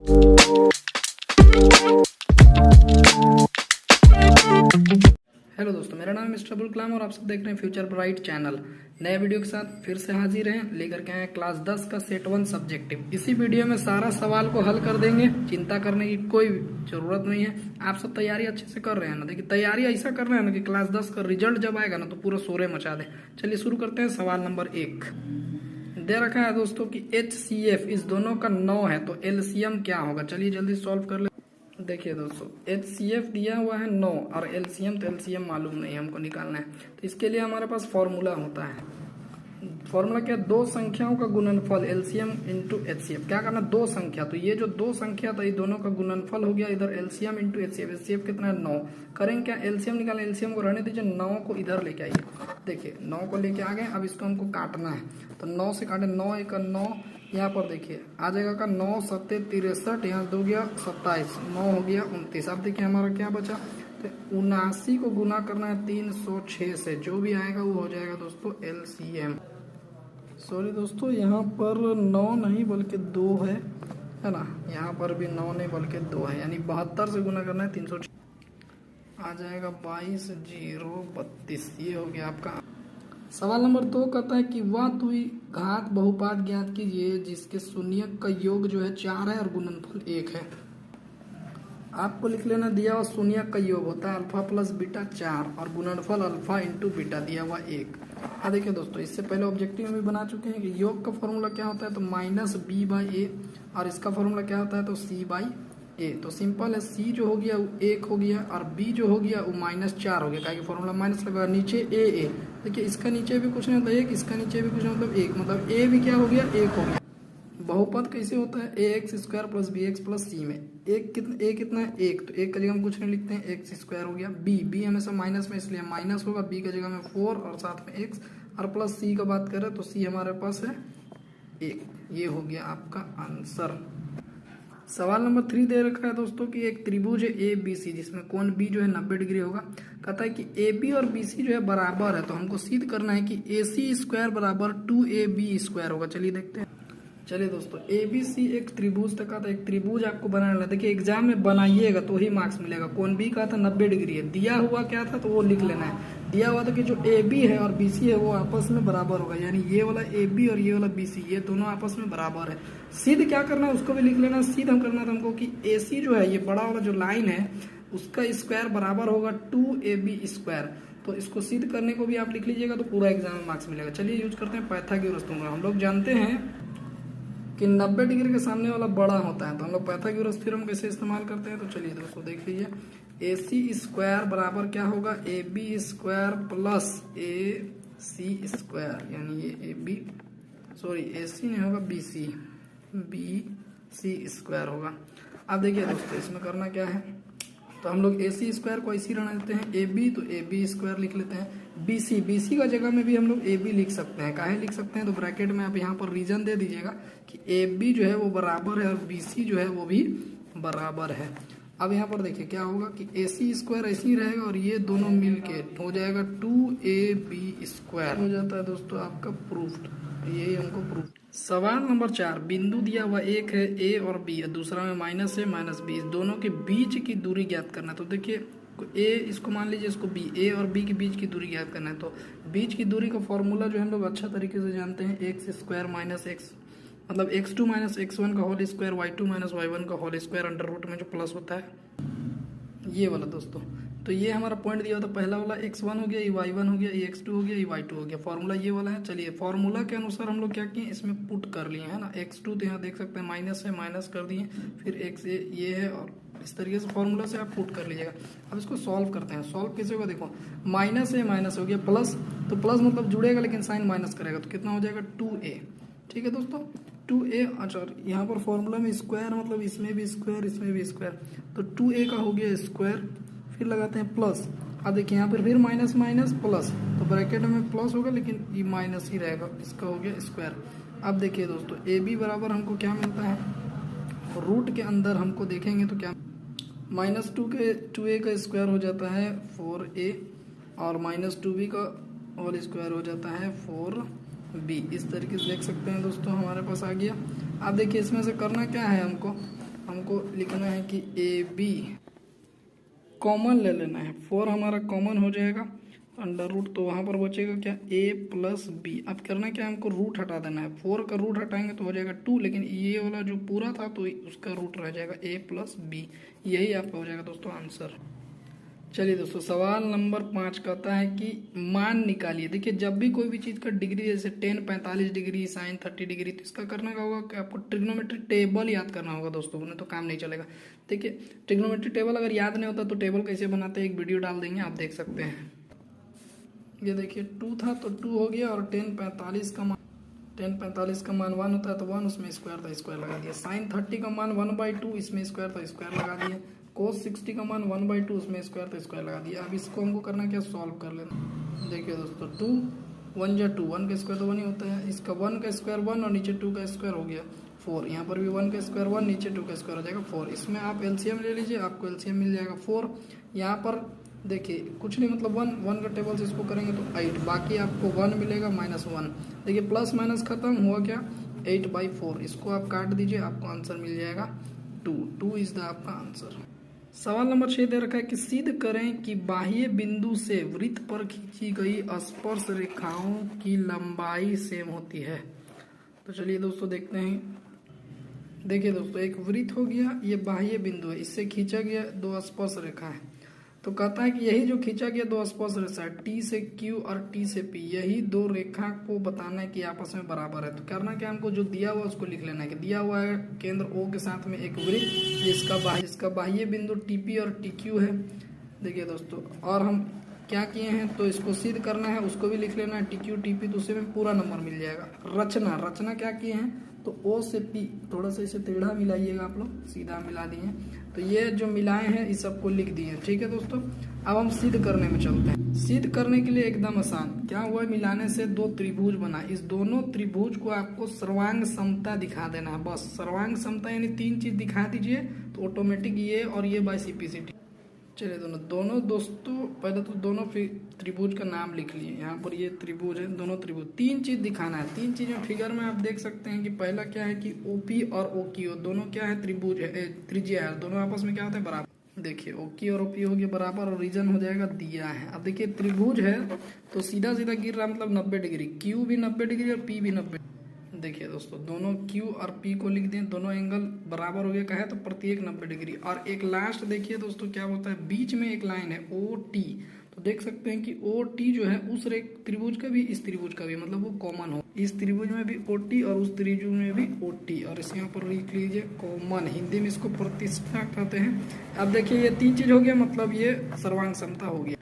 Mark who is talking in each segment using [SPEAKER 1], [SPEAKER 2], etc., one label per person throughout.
[SPEAKER 1] Hello दोस्तों, मेरा नाम है मिस्टर अब्दुल कलाम और आप सब देख रहे हैं फ्यूचर ब्राइट चैनल। नए वीडियो के साथ फिर से हाजिर हैं, लेकर के आए क्लास 10 का सेट 1 सब्जेक्टिव। इसी वीडियो में सारा सवाल को हल कर देंगे, चिंता करने की कोई जरूरत नहीं है। आप सब तैयारी अच्छे से कर रहे हैं ना? देखिए, तैयारी ऐसा कर रहे हैं ना कि क्लास 10 का रिजल्ट जब आएगा ना तो पूरा शोरे मचा दे। चलिए शुरू करते हैं। सवाल नंबर 1 दे रखा है दोस्तों कि HCF इस दोनों का 9 है तो एलसीएम क्या होगा। चलिए जल्दी सॉल्व कर ले। देखिए दोस्तों, HCF दिया हुआ है 9 और एलसीएम तो एलसीएम मालूम नहीं है, हमको निकालना है। तो इसके लिए हमारे पास फॉर्मूला होता है। फॉर्मूला क्या? दो संख्याओं का गुणनफल एलसीएम इंटू HCF। क्या करना? दो संख्या, तो ये जो दो संख्या था ये दोनों का गुणनफल हो गया इधर एलसीएम इंटू HCF। HCF कितना है? 9। करेंगे क्या? एलसीएम निकालें। एलसीएम को रहने दीजिए, 9 को इधर लेके आइए। देखिए 9 को लेके आ गए। अब इसको हमको काटना है तो 9 से काटे। 9 एक 9, यहाँ पर देखिए आ जाएगा का 9 7 63, यहाँ 2 गया 27, 9 हो गया 29। अब देखिए हमारा क्या बचा? तो 79 को गुना करना है 306 से, जो भी आएगा वो हो जाएगा दोस्तों एलसीएम। सॉरी दोस्तों, यहाँ पर 9 नहीं बल्कि 2 है ना? यहाँ पर भी 9 नहीं बल्कि 2 है, यानी 72 से गुना करना है 306, आ जाएगा 22,032। ये हो गया आपका। सवाल नंबर 2 कहता है कि वह द्विघात बहुपद ज्ञात कीजिए जिसके शून्यक का योग जो है 4 है और गुणनफल 1 है। आपको लिख लेना, दिया हुआ शून्यक का योग होता है अल्फा प्लस बीटा 4 और गुणनफल अल्फा इंटू बीटा दिया हुआ 1। देखिए दोस्तों, इससे पहले ऑब्जेक्टिव में भी बना चुके हैं कि योग का फॉर्मूला क्या होता है तो -b/a और इसका फॉर्मूला क्या होता है तो c/a। तो सिंपल है, c जो हो गया वो 1 हो गया और b जो हो गया वो -4 हो गया, क्या फॉर्मूला माइनस लगा। नीचे a। देखिए इसका नीचे भी कुछ नहीं होता 1, इसका नीचे भी कुछ नहीं मतलब 1, मतलब a भी क्या हो गया 1 हो गया। बहुपद कैसे होता है? ax² plus bx plus c में a कितना है 1, तो 1 का जगह हम कुछ नहीं लिखते हैं, x² हो गया। b हमेशा माइनस में इसलिए माइनस होगा, b का जगह में 4 और साथ में x और प्लस c का बात करें तो c हमारे पास है 1। ये हो गया आपका आंसर। सवाल नंबर 3 दे रखा है दोस्तों कि एक त्रिभुज है ABC जिसमें कोण B जो है 90 डिग्री होगा। कहता है कि AB और BC जो है बराबर है, तो हमको सिद्ध करना है कि AC² बराबर 2AB² होगा। चलिए देखते हैं। चलिए दोस्तों, ABC एक त्रिभुज तक का था, एक त्रिभुज आपको बनाना है। देखिए एग्जाम में बनाइएगा तो ही मार्क्स मिलेगा। कोण B का था 90 डिग्री है, दिया हुआ क्या था तो वो लिख लेना है। दिया हुआ था कि जो AB है और BC है वो आपस में बराबर होगा, यानी ये वाला AB और ये वाला BC ये दोनों आपस में बराबर है। सिद्ध क्या करना है उसको भी लिख लेना। सिद्ध हम करना था हमको कि AC जो है ये बड़ा वाला जो लाइन है उसका स्क्वायर बराबर होगा 2AB²। तो इसको सिद्ध करने को भी आप लिख लीजिएगा तो पूरा एग्जाम में मार्क्स मिलेगा। चलिए यूज करते हैं पाइथागोरस थ्योरम। हम लोग जानते हैं कि 90 डिग्री के सामने वाला बड़ा होता है, तो हम लोग पाइथागोरस थ्योरम कैसे इस्तेमाल करते हैं तो चलिए दोस्तों देख लीजिए। AC² बराबर क्या होगा AB² प्लस AC², यानी ये AC नहीं होगा BC² होगा। अब देखिए दोस्तों इसमें करना क्या है, तो हम लोग AC² को ऐसे रहने देते हैं AB, तो AB² लिख लेते हैं। BC का जगह में भी हम लोग AB लिख सकते हैं। काहे लिख सकते हैं तो ब्रैकेट में आप यहाँ पर रीजन दे दीजिएगा कि AB जो है वो बराबर है और BC जो है वो भी बराबर है। अब यहाँ पर देखिए क्या होगा कि AC² ऐसे ही रहेगा और ये दोनों मिल के हो जाएगा 2AB² हो जाता है दोस्तों आपका प्रूफ्ड। यही हमको प्रूफ। सवाल नंबर 4, बिंदु दिया हुआ एक है A और B, दूसरा में -A -B, दोनों के बीच की दूरी ज्ञात करना है। तो देखिए A इसको मान लीजिए, इसको B, A और B के बीच की दूरी ज्ञात करना है। तो बीच की दूरी का फॉर्मूला जो हम लोग अच्छा तरीके से जानते हैं, x² - x मतलब x2 - x1 का होल स्क्वायर, y2 - y1 का होल स्क्वायर अंडर रूट में जो प्लस होता है ये वाला दोस्तों। तो ये हमारा पॉइंट दिया होता है, पहला वाला x1 हो गया, ये y1 हो गया, ये x2 हो गया, ये y2 हो गया। फॉर्मूला ये वाला है। चलिए फॉर्मूला के अनुसार हम लोग क्या किए, इसमें पुट कर लिए है ना। x2 तो यहाँ देख सकते हैं माइनस है, माइनस कर दिए, फिर x ये है और इस तरीके से फॉर्मूला से आप पुट कर लीजिएगा। अब इसको सॉल्व करते हैं। सॉल्व कैसे होगा देखो, माइनस है माइनस हो गया प्लस, तो प्लस मतलब जुड़ेगा लेकिन साइन माइनस करेगा, तो कितना हो जाएगा 2a। ठीक है दोस्तों 2a। अच्छा यहाँ पर फॉर्मूला में स्क्वायर मतलब इसमें भी स्क्वायर इसमें भी स्क्वायर, तो 2a का हो गया स्क्वायर, फिर लगाते हैं प्लस। अब देखिए यहाँ पर फिर माइनस माइनस प्लस, तो ब्रैकेट में प्लस होगा लेकिन ये माइनस ही रहेगा, इसका हो गया स्क्वायर। अब देखिए दोस्तों AB बराबर हमको क्या मिलता है, रूट के अंदर हमको देखेंगे तो क्या -2a का स्क्वायर हो जाता है 4a और -2b का होल स्क्वायर हो जाता है 4b। इस तरीके से देख सकते हैं दोस्तों हमारे पास आ गया। अब देखिए इसमें से करना क्या है हमको, हमको लिखना है कि ए बी कॉमन ले लेना है। 4 हमारा कॉमन हो जाएगा, अंडर रूट, तो वहाँ पर बचेगा क्या, ए प्लस बी। अब करना क्या, हमको रूट हटा देना है। 4 का रूट हटाएंगे तो हो जाएगा 2, लेकिन ये वाला जो पूरा था तो उसका रूट रह जाएगा ए प्लस बी। यही आपका हो जाएगा दोस्तों आंसर। चलिए दोस्तों, सवाल नंबर 5 कहता है कि मान निकालिए। देखिए, जब भी कोई भी चीज़ का डिग्री, जैसे टेन 45 डिग्री, साइन 30 डिग्री, तो इसका करना क्या होगा कि आपको ट्रिग्नोमेट्रिक टेबल याद करना होगा दोस्तों, नहीं तो काम नहीं चलेगा। देखिए, ट्रिग्नोमेट्रिक टेबल अगर याद नहीं होता तो टेबल कैसे बनाते हैं, एक वीडियो डाल देंगे, आप देख सकते हैं। ये देखिए 2 था तो 2 हो गया, और टेन 45 का मान 1 होता है तो 1, उसमें स्क्वायर था, स्क्वायर लगा दिया। साइन 30 का मान 1/2, इसमें स्क्वायर था, स्क्वायर लगा दिया। कोस 60 का मान 1/2, उसमें स्क्वायर था, स्क्वायर लगा दिया। अब इसको हमको करना क्या, सॉल्व कर लेना। देखिए दोस्तों, 2 1 जा 2, 1 का स्क्वायर तो 1 ही होता है। इसका 1 का स्क्वायर 1 और नीचे 2 का स्क्वायर हो गया 4। यहाँ पर भी 1 का स्क्वायर 1, नीचे 2 का स्क्वायर हो जाएगा 4। इसमें आप एलसीएम ले लीजिए, आपको एलसीएम मिल जाएगा 4। यहाँ पर देखिए कुछ नहीं, मतलब 1 का टेबल से इसको करेंगे तो 8, बाकी आपको 1 मिलेगा -1। देखिए प्लस माइनस खत्म हुआ क्या, 8/4। इसको आप काट दीजिए, आपको आंसर मिल जाएगा 2 इज द आपका आंसर। सवाल नंबर 6 दे रखा है कि सिद्ध करें कि बाह्य बिंदु से वृत्त पर खींची गई स्पर्श रेखाओं की लंबाई सेम होती है। तो चलिए दोस्तों देखते हैं। देखिए दोस्तों, एक वृत्त हो गया, ये बाह्य बिंदु है, इससे खींचा गया 2 स्पर्श रेखा है। तो कहता है कि यही जो खींचा गया 2 स्पर्श रेखा, टी से क्यू और टी से पी, यही 2 रेखा को बताना है कि आपस में बराबर है। तो करना क्या, हमको जो दिया हुआ उसको लिख लेना है कि दिया हुआ है केंद्र O के साथ में एक वृत्त, जिसका बाह्य बिंदु टीपी और टीक्यू है। देखिए दोस्तों, और हम क्या किए हैं, तो इसको सिद्ध करना है, उसको भी लिख लेना है टीक्यू टीपी, तो उससे में पूरा नंबर मिल जाएगा। रचना क्या किए हैं, तो O से P थोड़ा सा इसे टेढ़ा मिलाइएगा आप लोग, सीधा मिला दिए। तो ये जो मिलाए हैं इस सबको लिख दिए, ठीक है दोस्तों। अब हम सिद्ध करने में चलते हैं। सिद्ध करने के लिए एकदम आसान, क्या हुआ, मिलाने से 2 त्रिभुज बना। इस दोनों त्रिभुज को आपको सर्वांग समता दिखा देना है, बस सर्वांग समता यानी 3 चीज दिखा दीजिए तो ऑटोमेटिक ये और ये बाय सीपीसीटी। चलिए दोनों दोस्तों, पहले तो दोनों त्रिभुज का नाम लिख लिए। यहाँ पर ये त्रिभुज है, दोनों त्रिभुज, 3 चीज दिखाना है। 3 चीजें फिगर में आप देख सकते हैं कि पहला क्या है कि ओपी और ओक्यू दोनों क्या है, त्रिभुज है, त्रिज्या है, दोनों आपस में क्या होता है, बराबर। देखिए ओकी और ओपी हो गया बराबर, और रीजन हो जाएगा दिया है। अब देखिए त्रिभुज है तो सीधा सीधा गिर रहा, मतलब 90 डिग्री, क्यू भी 90 डिग्री और पी भी 90। देखिए दोस्तों, दोनों Q और P को लिख दें, दोनों एंगल बराबर हो गया, कहा है तो प्रत्येक 90 डिग्री। और एक लास्ट देखिए दोस्तों क्या होता है, बीच में एक लाइन है OT, तो देख सकते हैं कि OT जो है उस त्रिभुज का भी इस त्रिभुज का भी, मतलब वो कॉमन हो, इस त्रिभुज में भी OT और उस त्रिभुज में भी OT, और इस यहाँ पर लिख लीजिए कॉमन, हिंदी में इसको प्रतिष्ठा कहते हैं। अब देखिए ये 3 चीज हो गया, मतलब ये सर्वांग समता हो गया।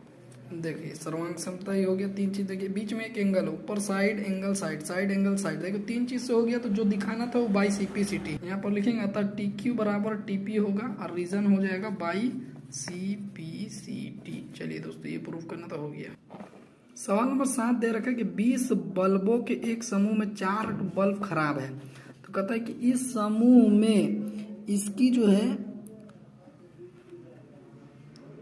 [SPEAKER 1] देखिए सर्वांग समता ही हो गया, 3 चीज। देखिए बीच में एक एंगल, ऊपर side angle side, side angle side, देखो 3 चीज से हो गया। तो जो दिखाना था वो बाई सीपीसीटी यहाँ पर लिखेंगे, अतः TQ बराबर TP होगा, और रीजन हो जाएगा बाई CPCT। चलिए दोस्तों, ये प्रूफ करना तो हो गया। सवाल नंबर 7 दे रखा है कि 20 बल्बों के एक समूह में 4 बल्ब खराब है। तो कहता है कि इस समूह में इसकी जो है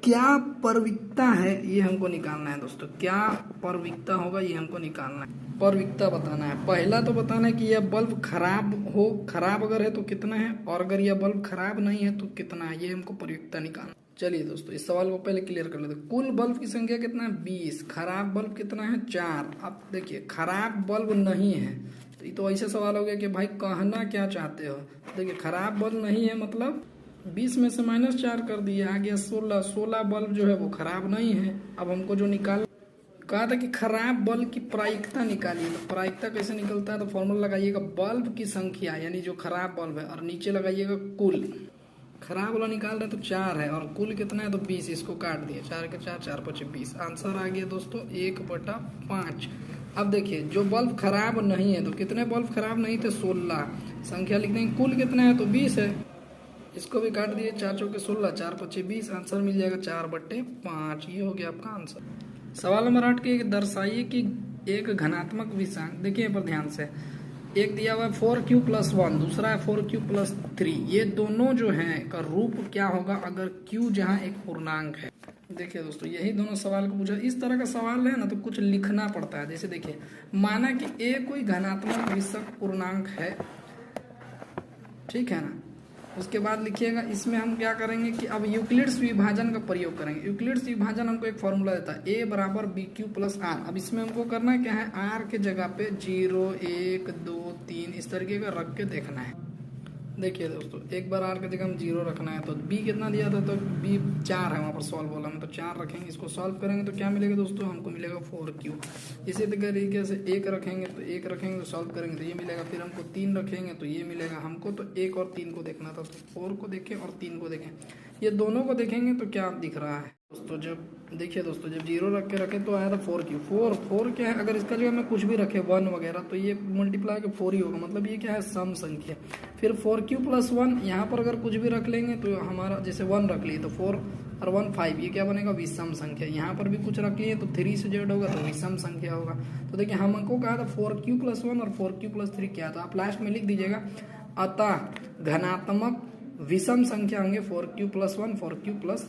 [SPEAKER 1] क्या परविकता है, ये हमको निकालना है दोस्तों। क्या परविकता होगा ये हमको निकालना है, परविकता बताना है। पहला तो बताना है कि यह बल्ब खराब अगर है तो कितना है, और अगर यह बल्ब खराब नहीं है तो कितना है, ये हमको परविकता निकालना। चलिए दोस्तों, इस सवाल को पहले क्लियर कर लेते हैं। कुल बल्ब की संख्या कितना है, 20, खराब बल्ब कितना है, 4। अब देखिए खराब बल्ब नहीं है, तो ये तो ऐसा सवाल हो गया कि भाई कहना क्या चाहते हो। देखिए खराब बल्ब नहीं है मतलब 20 में से -4 कर दिए, आ गया 16 बल्ब जो है वो खराब नहीं है। अब हमको जो कहा था कि खराब बल्ब की प्रायिकता निकालिए। तो प्रायिकता कैसे निकलता है, तो फॉर्मूला लगाइएगा बल्ब की संख्या, यानी जो खराब बल्ब है, और नीचे लगाइएगा कुल। खराब वाला निकाल रहे तो 4 है, और कुल कितना है तो 20, इसको काट दिए, 4 के 4, 4 5 20। आंसर आ गया दोस्तों 1/5। अब देखिए जो बल्ब खराब नहीं है, तो कितने बल्ब खराब नहीं थे, 16। संख्या लिख देंगे, कुल कितना है तो 20 है, इसको भी काट दिए, 4 चौके 16, 4 5 20। आंसर मिल जाएगा 4/5। ये हो गया आपका आंसर। सवाल नंबर 8 के दर्शाइए कि एक घनात्मक विषांक, देखिए पर ध्यान से, एक दिया हुआ है 4Q + 1, दूसरा है 4Q + 3। ये दोनों जो हैं का रूप क्या होगा अगर Q जहाँ एक पूर्णांक है। देखिए दोस्तों, यही दोनों सवाल को पूछा। इस तरह का सवाल है ना तो कुछ लिखना पड़ता है। जैसे देखिए, माना कि A कोई घनात्मक विषम पूर्णांक है, ठीक है ना, उसके बाद लिखिएगा, इसमें हम क्या करेंगे कि अब यूक्लिड्स विभाजन का प्रयोग करेंगे। यूक्लिड्स विभाजन हमको एक फॉर्मूला देता है, a बराबर बी क्यू प्लस आर। अब इसमें हमको करना है क्या है, r के जगह पे 0 1 2 3 इस तरीके का रख के देखना है। देखिए दोस्तों, एक बार r की जगह हम 0 रखना है, तो b कितना दिया था, तो b 4 है वहाँ पर सॉल्व वाला में, तो 4 रखेंगे। इसको सॉल्व करेंगे तो क्या मिलेगा दोस्तों, हमको मिलेगा 4q। इसी तरीके से 1 रखेंगे तो 1 रखेंगे तो सॉल्व करेंगे तो ये मिलेगा, फिर हमको 3 रखेंगे तो ये मिलेगा हमको। तो 1 और 3 को देखना था, तो 4 को देखें और 3 को देखें, ये दोनों को देखेंगे तो क्या दिख रहा है दोस्तों। जब देखिए दोस्तों, जब 0 रख के रखे तो आया था 4q। 4 क्या है, अगर इसका जगह में कुछ भी रखे 1 वगैरह, तो ये मल्टीप्लाई के 4 ही होगा, मतलब ये क्या है, सम संख्या। फिर 4q प्लस 1, यहाँ पर अगर कुछ भी रख लेंगे तो हमारा जैसे 1 रख लिए तो 4 और 1 5, ये क्या बनेगा, विषम संख्या। यहाँ पर भी कुछ रख लिए तो 3 से जेड होगा तो विषम संख्या होगा। तो देखिए हमको कहा था 4q प्लस 1 और 4q प्लस 3 क्या था, आप लास्ट में लिख दीजिएगा, अतः घनात्मक विषम संख्या होंगे 4q प्लस 1 4q प्लस